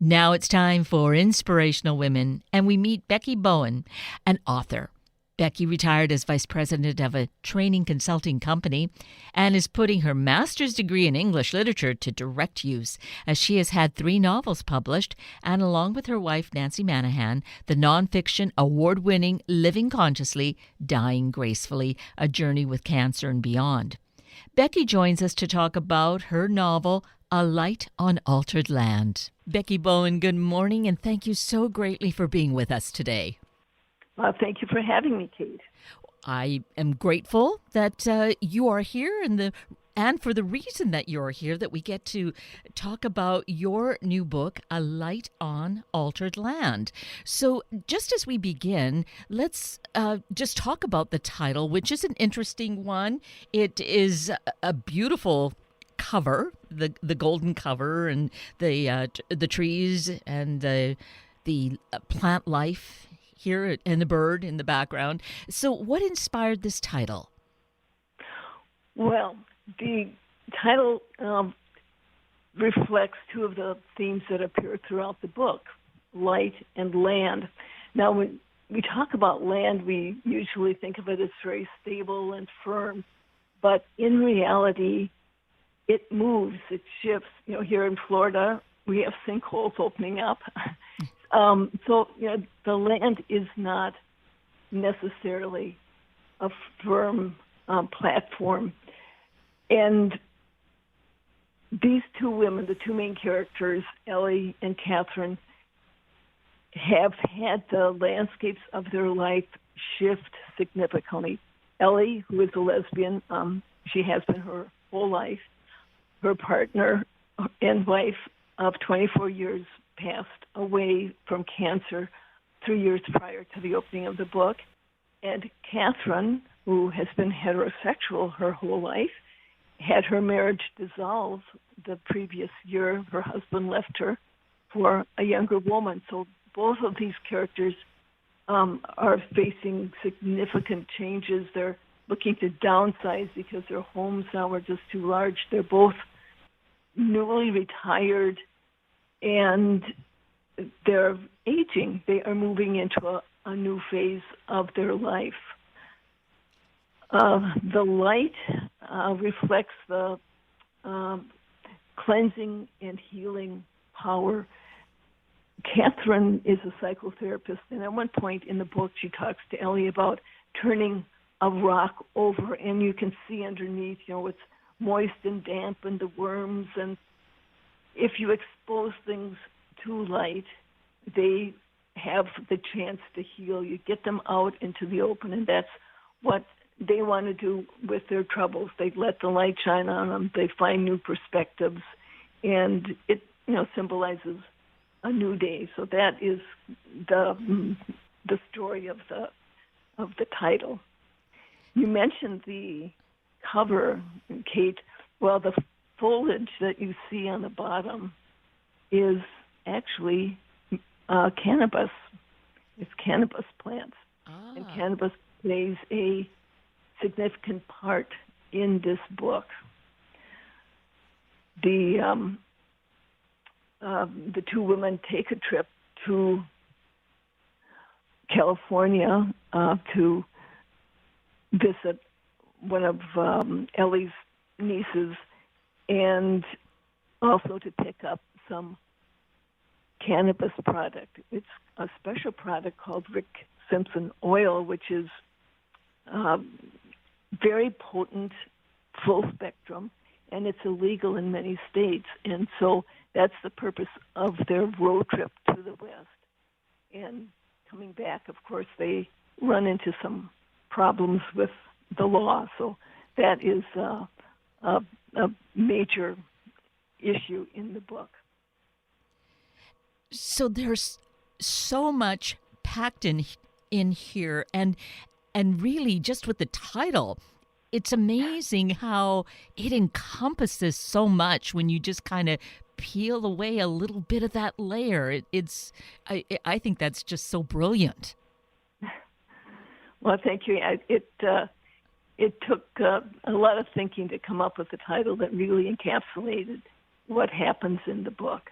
Now it's time for Inspirational Women, and we meet Becky Bohan, an author. Becky retired as vice president of a training consulting company and is putting her master's degree in English literature to direct use, as she has had 3 novels published, and along with her wife, Nancy Manahan, the nonfiction award-winning Living Consciously, Dying Gracefully, A Journey with Cancer and Beyond. Becky joins us to talk about her novel, A Light on Altered Land. Becky Bohan, good morning, and thank you so greatly for being with us today. Thank you for having me, Kate. I am grateful that you are here and for the reason that you're here, that we get to talk about your new book, A Light on Altered Land. So just as we begin, let's just talk about the title, which is an interesting one. It is a beautiful cover, the golden cover, and the trees and the plant life here and the bird in the background. So what inspired this title? Well, the title reflects 2 of the themes that appear throughout the book, light and land. Now, when we talk about land, we usually think of it as very stable and firm, but in reality, it moves, it shifts. Here in Florida, we have sinkholes opening up. The land is not necessarily a firm platform. And these 2 women, the 2 main characters, Ellie and Catherine, have had the landscapes of their life shift significantly. Ellie, who is a lesbian, she has been her whole life. Her partner and wife of 24 years passed away from cancer 3 years prior to the opening of the book. And Catherine, who has been heterosexual her whole life, had her marriage dissolve the previous year. Her husband left her for a younger woman. So both of these characters are facing significant changes. They're looking to downsize because their homes now are just too large. They're both newly retired, and they're aging. They are moving into a new phase of their life. The light reflects the cleansing and healing power. Catherine is a psychotherapist, and at one point in the book, she talks to Ellie about turning a rock over, and you can see underneath, it's moist and damp and the worms. And if you expose things to light, they have the chance to heal. You get them out into the open, and that's what they want to do with their troubles. They let the light shine on them. They find new perspectives, and it symbolizes a new day. So that is the story of the title. You mentioned the cover, Kate. Well, the foliage that you see on the bottom is actually cannabis. It's cannabis plants. And cannabis plays a significant part in this book. The 2 women take a trip to California to visit one of Ellie's nieces, and also to pick up some cannabis product. It's a special product called Rick Simpson oil, which is very potent, full spectrum, and it's illegal in many states. And so that's the purpose of their road trip to the West. And coming back, of course, they run into some problems with the law. So that is a major issue in the book. So there's so much packed in here, and really just with the title, it's amazing how it encompasses so much when you just kind of peel away a little bit of that layer. I think that's just so brilliant. Well, thank you. It took a lot of thinking to come up with a title that really encapsulated what happens in the book.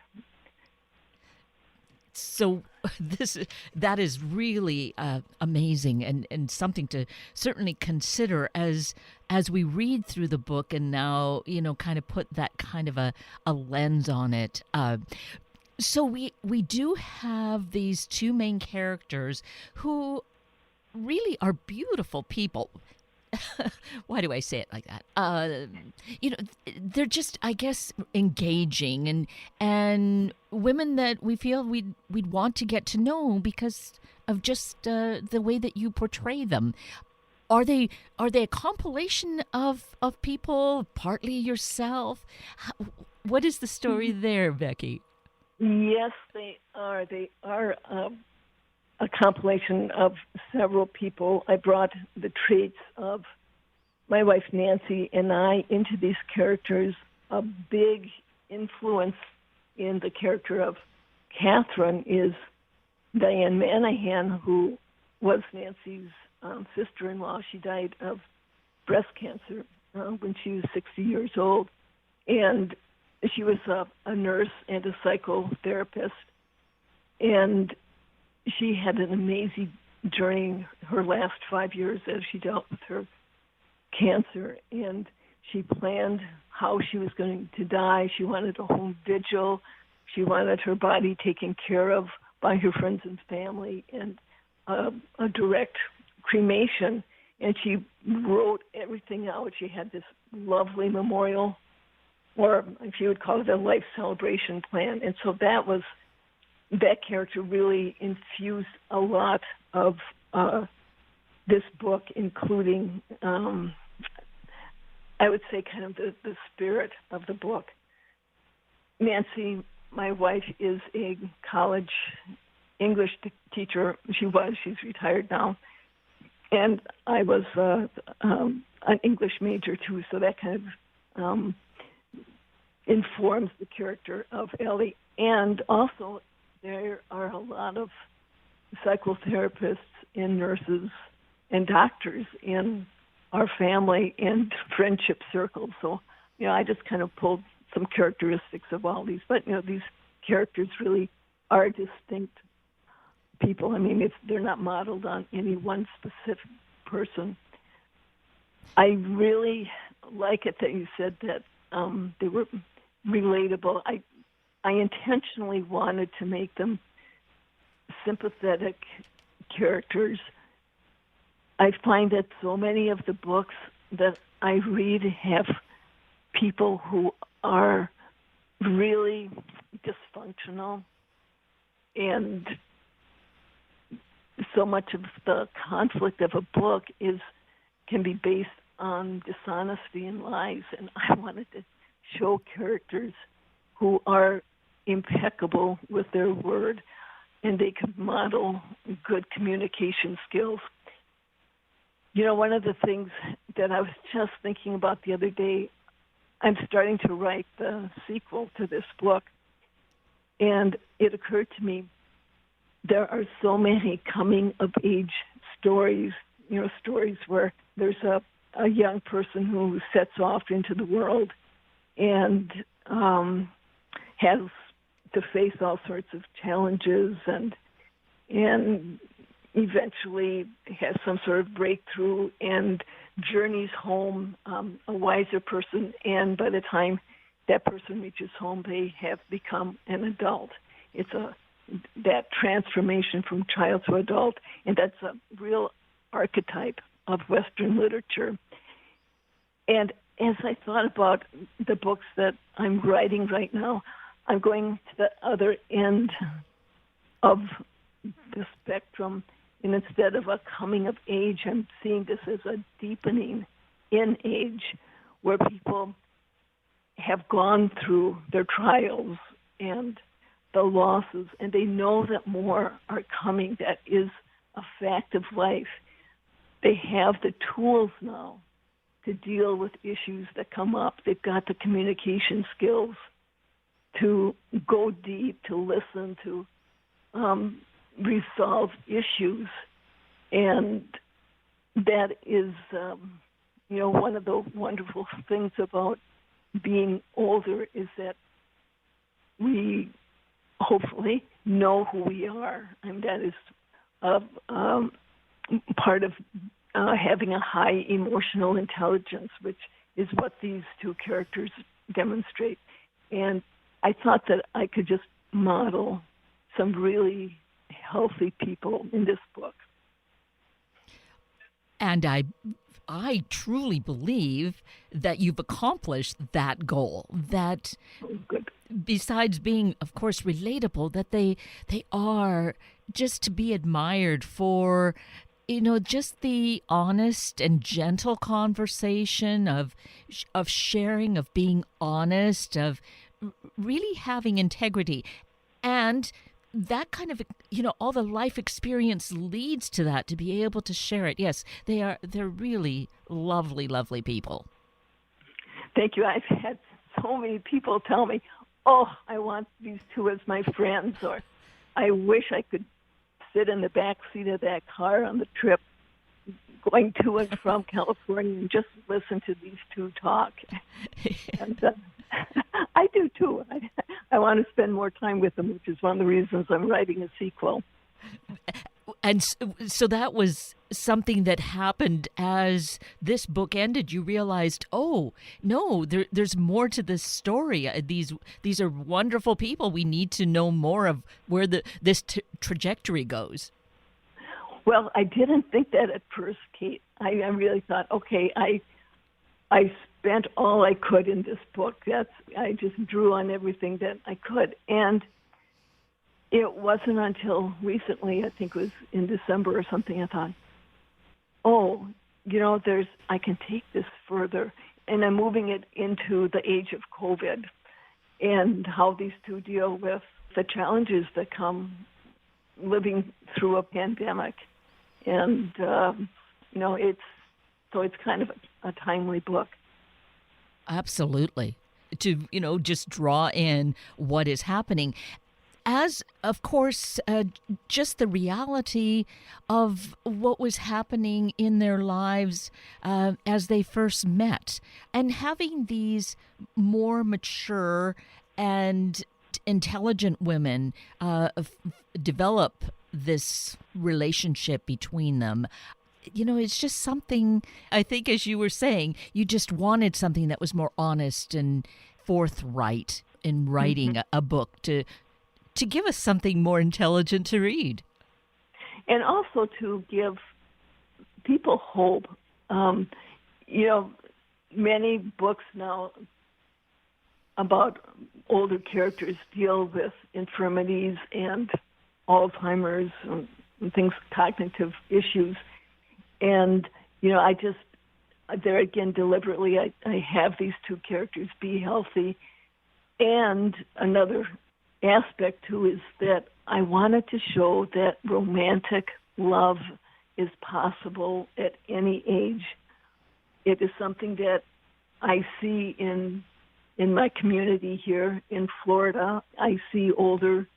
So that is really amazing and something to certainly consider as we read through the book and now kind of put that kind of a lens on it. So we do have these two main characters who really are beautiful people. Why do I say it like that? They're just, I guess, engaging and women that we feel we'd want to get to know because of just the way that you portray them. Are they a compilation of people, partly yourself? What is the story there, Becky? Yes, they are. They are a compilation of several people. I brought the traits of my wife Nancy and I into these characters. A big influence in the character of Catherine is Diane Manahan, who was Nancy's sister-in-law. She died of breast cancer when she was 60 years old. And she was a nurse and a psychotherapist. And she had an amazing journey her last 5 years as she dealt with her cancer. And she planned how she was going to die. She wanted a home vigil. She wanted her body taken care of by her friends and family and a direct cremation. And she wrote everything out. She had this lovely memorial, or if you would call it a life celebration plan. And so that character really infused a lot of this book, including, I would say, kind of the spirit of the book. Nancy, my wife, is a college English teacher. She's retired now. And I was an English major, too, so that kind of informs the character of Ellie. And also, there are a lot of psychotherapists and nurses and doctors in our family and friendship circles. So, I just kind of pulled some characteristics of all these. But, these characters really are distinct people. I mean, they're not modeled on any one specific person. I really like it that you said that they were relatable. I intentionally wanted to make them sympathetic characters. I find that so many of the books that I read have people who are really dysfunctional, and so much of the conflict of a book can be based on dishonesty and lies. And I wanted to show characters who are impeccable with their word, and they can model good communication skills. One of the things that I was just thinking about the other day, I'm starting to write the sequel to this book, and it occurred to me there are so many coming-of-age stories, stories where there's a young person who sets off into the world and has to face all sorts of challenges and eventually has some sort of breakthrough and journeys home a wiser person. And by the time that person reaches home, they have become an adult. It's that transformation from child to adult, and that's a real archetype of Western literature. And as I thought about the books that I'm writing right now, I'm going to the other end of the spectrum, and instead of a coming of age, I'm seeing this as a deepening in age, where people have gone through their trials and the losses, and they know that more are coming. That is a fact of life. They have the tools now to deal with issues that come up. They've got the communication skills to go deep, to listen, to resolve issues. And that is, one of the wonderful things about being older is that we hopefully know who we are. And that is part of having a high emotional intelligence, which is what these two characters demonstrate. And I thought that I could just model some really healthy people in this book. And I truly believe that you've accomplished that goal, that Good. besides being, of course, relatable, that they are just to be admired for, just the honest and gentle conversation of sharing, of being honest, of really having integrity. And that kind of, all the life experience leads to that, to be able to share it. Yes, they're really lovely, lovely people. Thank you. I've had so many people tell me, oh, I want these two as my friends, or I wish I could sit in the back seat of that car on the trip going to and from California and just listen to these two talk. And I do too. I want to spend more time with them, which is one of the reasons I'm writing a sequel. And so that was something that happened as this book ended. You realized, oh no, there's more to this story. These are wonderful people. We need to know more of where this trajectory goes. Well, I didn't think that at first, Kate. I really thought, okay, I spent all I could in this book. I just drew on everything that I could, and it wasn't until recently, I think it was in December or something, I thought, oh, I can take this further. And I'm moving it into the age of COVID and how these two deal with the challenges that come living through a pandemic. And, it's kind of a timely book. Absolutely. To, just draw in what is happening. As, of course, just the reality of what was happening in their lives as they first met, and having these more mature and intelligent women develop this relationship between them. It's just something, I think, as you were saying, you just wanted something that was more honest and forthright in writing a book to give us something more intelligent to read. And also to give people hope. Many books now about older characters deal with infirmities and Alzheimer's and things, cognitive issues. And, there again, deliberately, I have these two characters be healthy. And another aspect too is that I wanted to show that romantic love is possible at any age. It is something that I see in my community here in Florida. I see older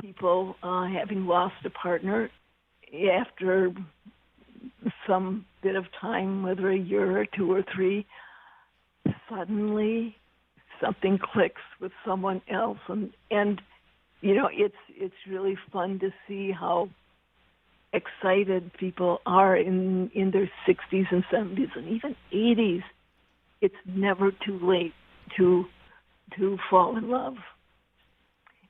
people having lost a partner after some bit of time, whether a year or two or three. Suddenly something clicks with someone else, and it's really fun to see how excited people are in their 60s and 70s and even 80s. It's never too late to fall in love.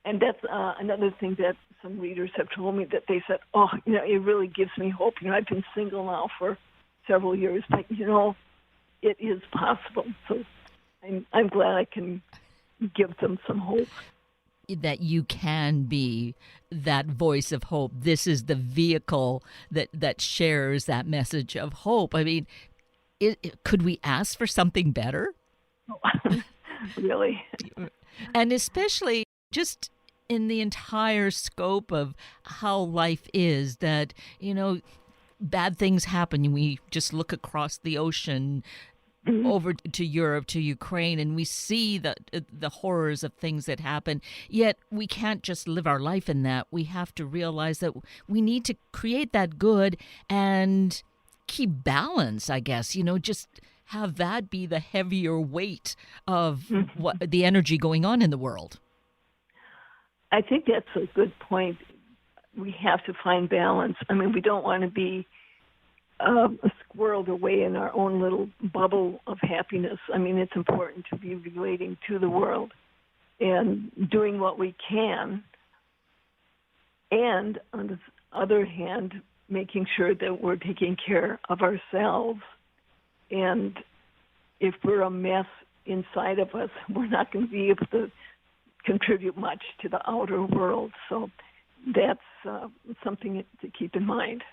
And that's another thing that some readers have told me, that they said, oh, it really gives me hope. I've been single now for several years, but it is possible. So I'm glad I can give them some hope. That you can be that voice of hope. This is the vehicle that shares that message of hope. I mean, could we ask for something better? Really? And especially just in the entire scope of how life is, that, bad things happen. We just look across the ocean over to Europe, to Ukraine, and we see the horrors of things that happen. Yet we can't just live our life in that. We have to realize that we need to create that good and keep balance, I guess, just have that be the heavier weight of what the energy going on in the world. I think that's a good point. We have to find balance. I mean, we don't want to be squirreled away in our own little bubble of happiness. I mean, it's important to be relating to the world and doing what we can. And on the other hand, making sure that we're taking care of ourselves. And if we're a mess inside of us, we're not going to be able to contribute much to the outer world. So that's something to keep in mind.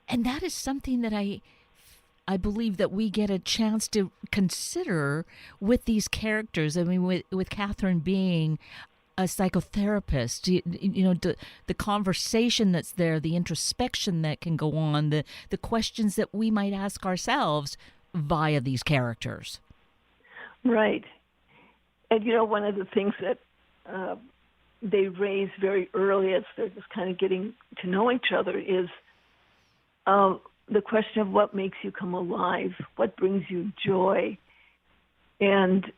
And that is something that I believe that we get a chance to consider with these characters. I mean, with Catherine being a psychotherapist, the conversation that's there, the introspection that can go on, the questions that we might ask ourselves via these characters. Right. And, one of the things that they raise very early as they're just kind of getting to know each other is the question of what makes you come alive, what brings you joy. And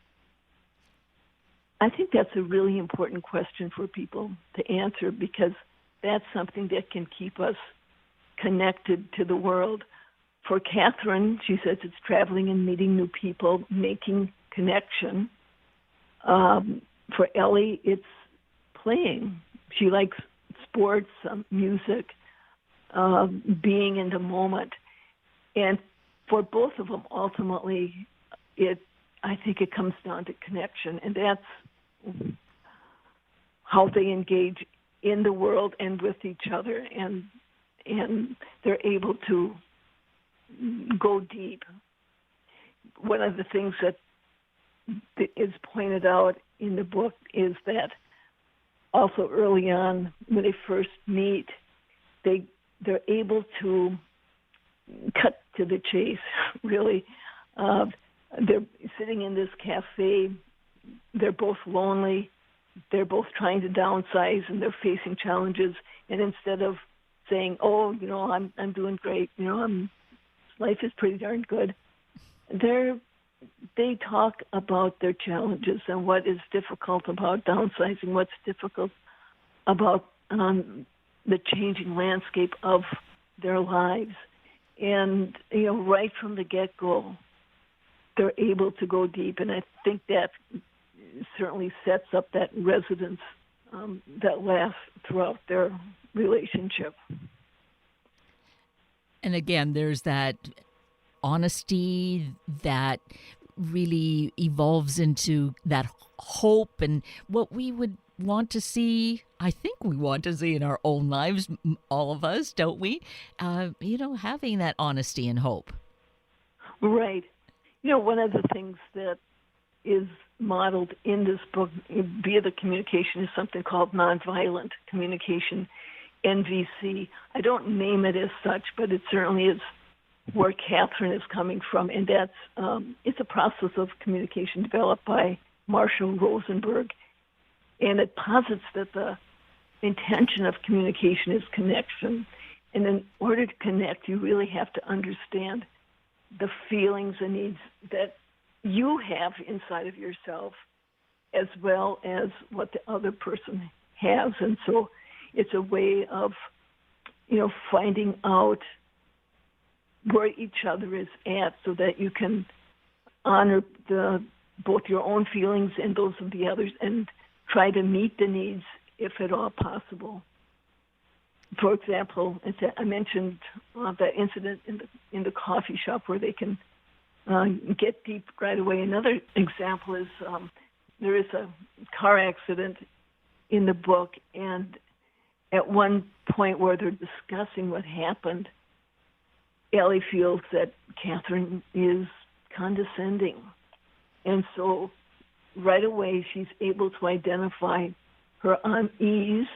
I think that's a really important question for people to answer, because that's something that can keep us connected to the world. For Catherine, she says it's traveling and meeting new people, making connection. For Ellie, it's playing. She likes sports, music, being in the moment. And for both of them, ultimately, I think it comes down to connection, and that's how they engage in the world and with each other, and they're able to go deep. One of the things that is pointed out in the book is that also early on, when they first meet, they're able to cut to the chase, really. They're sitting in this cafe. They're both lonely. They're both trying to downsize, and they're facing challenges. And instead of saying, "Oh, I'm doing great. Life is pretty darn good," they talk about their challenges and what is difficult about downsizing, what's difficult about the changing landscape of their lives. And, right from the get-go, they're able to go deep. And I think that certainly sets up that resonance that lasts throughout their relationship. And again, there's that honesty that really evolves into that hope and what we would want to see. I think we want to see in our own lives, all of us, don't we? Having that honesty and hope. Right. One of the things that is modeled in this book via the communication is something called nonviolent communication, NVC. I don't name it as such, but it certainly is where Catherine is coming from, and that's it's a process of communication developed by Marshall Rosenberg, and it posits that the intention of communication is connection, and in order to connect, you really have to understand the feelings and needs that you have inside of yourself, as well as what the other person has, and so it's a way of finding out where each other is at, so that you can honor both your own feelings and those of the others, and try to meet the needs if at all possible. For example, I mentioned that incident in the coffee shop where they can get deep right away. Another example is there is a car accident in the book, and at one point where they're discussing what happened, Ellie feels that Catherine is condescending. And so right away she's able to identify her unease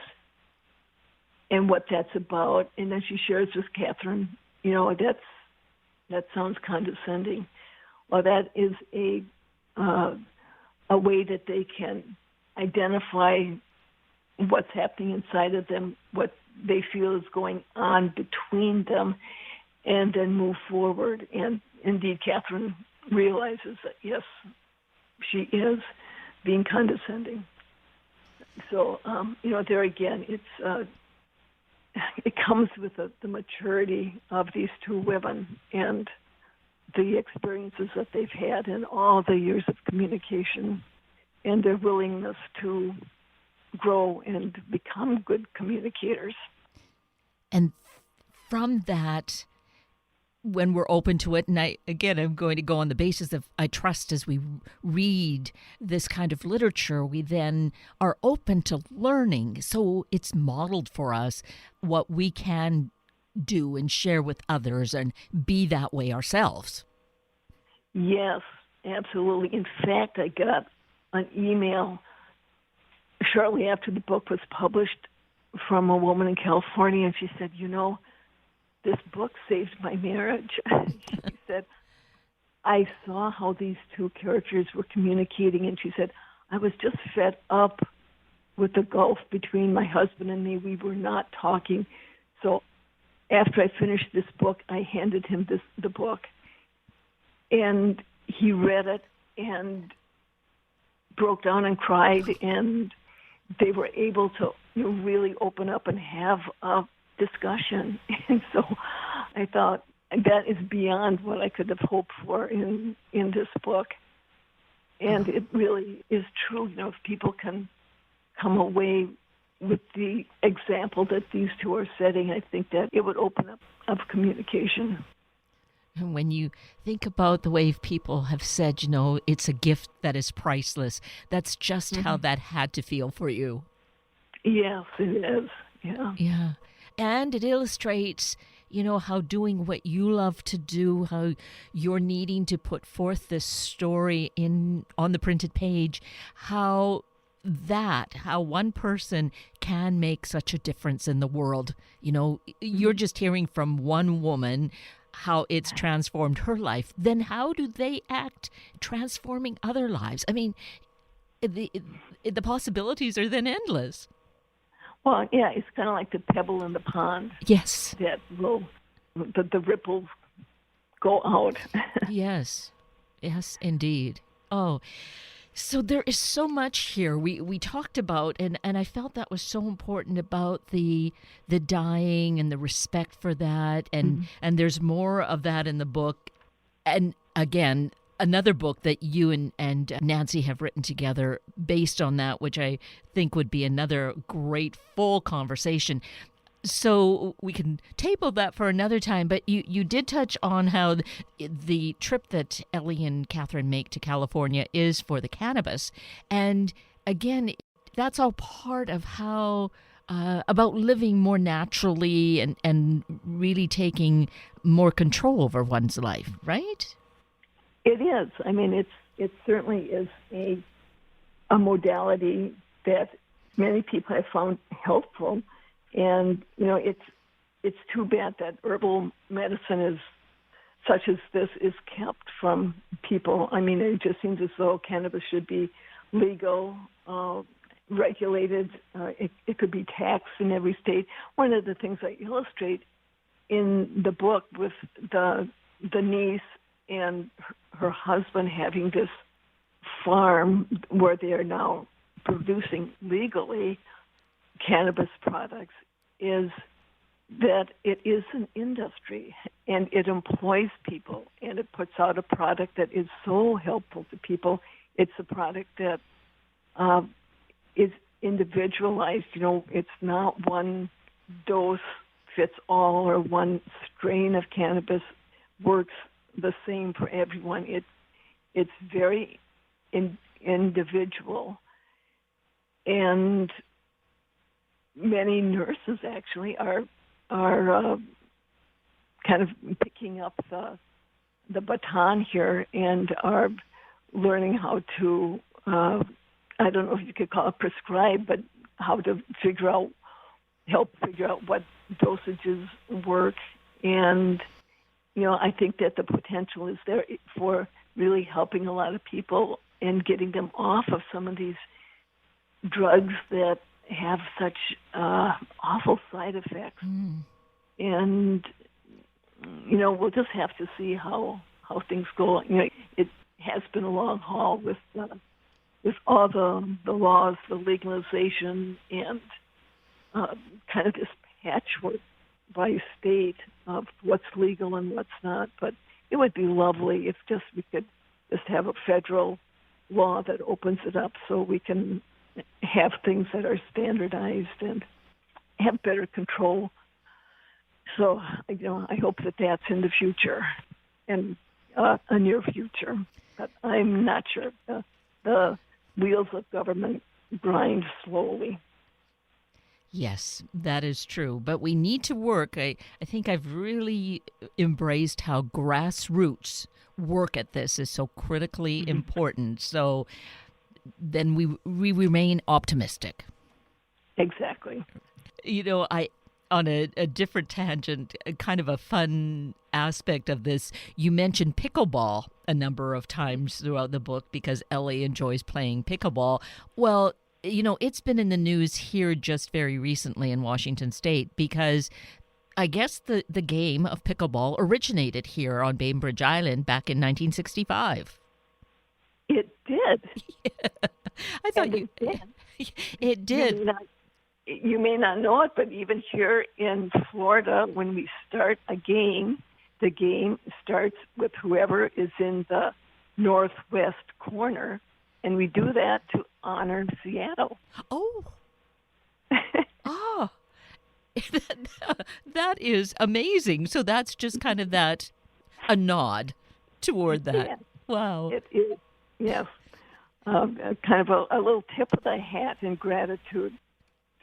and what that's about. And then she shares with Catherine, that sounds condescending. Well, that is a way that they can identify what's happening inside of them, what they feel is going on between them, and then move forward. And indeed, Catherine realizes that, yes, she is being condescending. So, there again, it comes with the maturity of these two women and the experiences that they've had in all the years of communication and their willingness to grow and become good communicators. And from that, when we're open to it, and I'm going to go on the basis of I trust as we read this kind of literature, we then are open to learning. So it's modeled for us what we can do and share with others and be that way ourselves. Yes, absolutely. In fact, I got an email shortly after the book was published from a woman in California, and she said, this book saved my marriage. She said, I saw how these two characters were communicating, and she said, I was just fed up with the gulf between my husband and me. We were not talking. So after I finished this book, I handed him the book, and he read it and broke down and cried, and they were able to really open up and have a discussion. And so I thought that is beyond what I could have hoped for in this book. And it really is true, if people can come away with the example that these two are setting, I think that it would open up communication. And when you think about the way people have said, it's a gift that is priceless, that's just how that had to feel for you. Yes, it is. Yeah. Yeah. And it illustrates, how doing what you love to do, how you're needing to put forth this story on the printed page, how one person can make such a difference in the world. You're just hearing from one woman how it's transformed her life. Then how do they act transforming other lives? I mean, the possibilities are then endless. Well, yeah, it's kind of like the pebble in the pond. Yes. That the ripples go out. Yes, indeed. Oh, so there is so much here we talked about, and I felt that was so important about the dying and the respect for that, and there's more of that in the book. And again, another book that you and Nancy have written together based on that, which I think would be another great full conversation. So we can table that for another time, but you did touch on how the trip that Ellie and Catherine make to California is for the cannabis. And again, that's all part of how, about living more naturally and really taking more control over one's life, right? It is. I mean, it certainly is a modality that many people have found helpful. And, it's too bad that herbal medicine is such as this is kept from people. I mean, it just seems as though cannabis should be legal, regulated. It could be taxed in every state. One of the things I illustrate in the book with the niece and her husband having this farm where they are now producing legally cannabis products is that it is an industry and it employs people and it puts out a product that is so helpful to people. It's a product that is individualized. It's not one dose fits all or one strain of cannabis works the same for everyone. It's very individual. And many nurses actually are kind of picking up the baton here and are learning how to, I don't know if you could call it prescribe, but how to help figure out what dosages work. And, I think that the potential is there for really helping a lot of people and getting them off of some of these drugs that have such awful side effects. And, we'll just have to see how things go. It has been a long haul with with all the laws, the legalization, and kind of this patchwork by state of what's legal and what's not. But it would be lovely if we could just have a federal law that opens it up so we can have things that are standardized and have better control. So, I hope that that's in the future and a near future. But I'm not sure. The wheels of government grind slowly. Yes, that is true. But we need to work. I think I've really embraced how grassroots work at this is so critically important. So then we remain optimistic. Exactly. On a different tangent, kind of a fun aspect of this, you mentioned pickleball a number of times throughout the book because Ellie enjoys playing pickleball. Well, it's been in the news here just very recently in Washington State because I guess the game of pickleball originated here on Bainbridge Island back in 1965. It did. Yeah. I thought it did. It did. You may not know it, but even here in Florida, when we start a game, the game starts with whoever is in the northwest corner, and we do that to honor Seattle. Oh. Ah. That is amazing. So that's just kind of a nod toward that. Yeah. Wow. It is, yes. Kind of a little tip of the hat in gratitude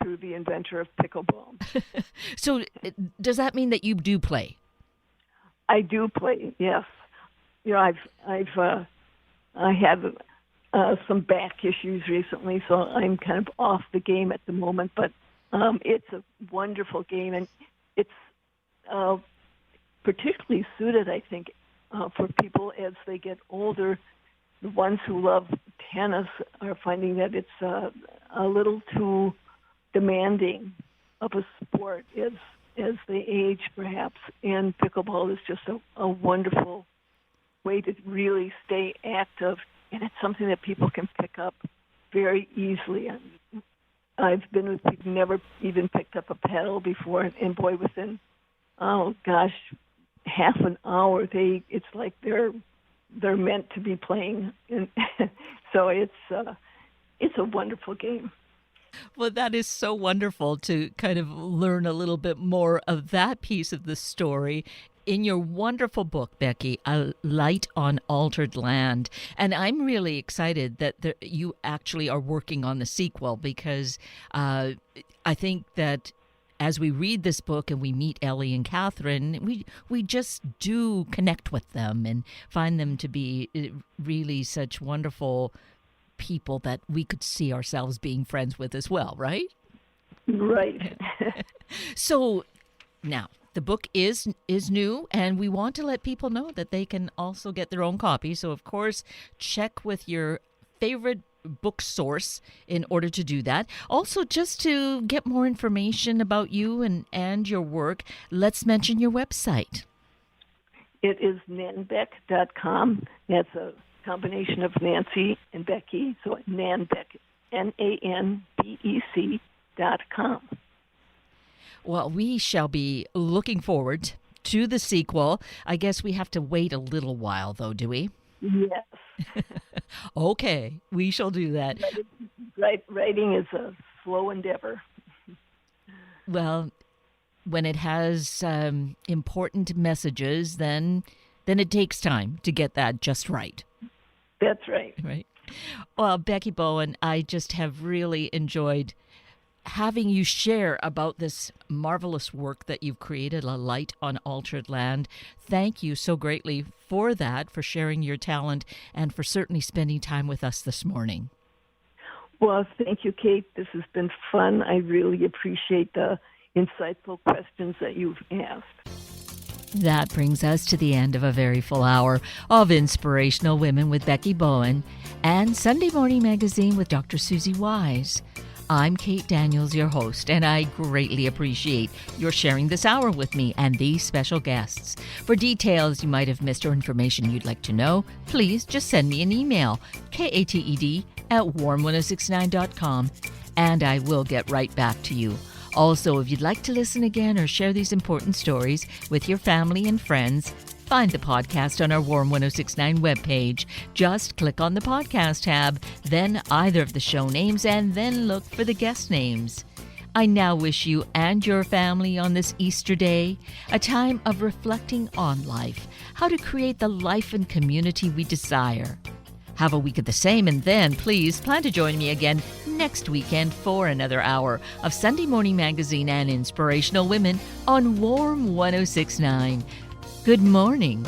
to the inventor of pickleball. So does that mean that you do play? I do play, yes. I had some back issues recently, so I'm kind of off the game at the moment. But it's a wonderful game, and it's particularly suited, I think, for people as they get older. The ones who love tennis are finding that it's a little too demanding of a sport as they age, perhaps. And pickleball is just a wonderful way to really stay active, and it's something that people can pick up very easily. I've been with people who never even picked up a paddle before, and boy, within half an hour, it's like they're meant to be playing, and so it's a wonderful game. Well, that is so wonderful to kind of learn a little bit more of that piece of the story in your wonderful book, Becky, A Light on Altered Land. And I'm really excited that you actually are working on the sequel because I think that as we read this book and we meet Ellie and Catherine, we just do connect with them and find them to be really such wonderful people that we could see ourselves being friends with as well, right? Right. So now the book is new, and we want to let people know that they can also get their own copy. So of course, check with your favorite book source in order to do that. Also, just to get more information about you and your work, let's mention your website. It is nanbeck.com. That's a combination of Nancy and Becky, so Nanbeck, NANBEC.com. Well, we shall be looking forward to the sequel. I guess we have to wait a little while, though, do we? Yes. Okay, we shall do that. Writing is a slow endeavor. Well, when it has important messages, then it takes time to get that just right. That's right. Right. Well, Becky Bohan, I just have really enjoyed having you share about this marvelous work that you've created, A Light on Altered Land. Thank you so greatly for that, for sharing your talent, and for certainly spending time with us this morning. Well, thank you, Kate. This has been fun. I really appreciate the insightful questions that you've asked. That brings us to the end of a very full hour of Inspirational Women with Becky Bohan and Sunday Morning Magazine with Dr. Susie Wise. I'm Kate Daniels, your host, and I greatly appreciate your sharing this hour with me and these special guests. For details you might have missed or information you'd like to know, please just send me an email, kated@warm1069.com, and I will get right back to you. Also, if you'd like to listen again or share these important stories with your family and friends, find the podcast on our Warm 1069 webpage. Just click on the podcast tab, then either of the show names, and then look for the guest names. I now wish you and your family on this Easter day a time of reflecting on life, how to create the life and community we desire. Have a week of the same, and then please plan to join me again next weekend for another hour of Sunday Morning Magazine and Inspirational Women on Warm 1069. Good morning.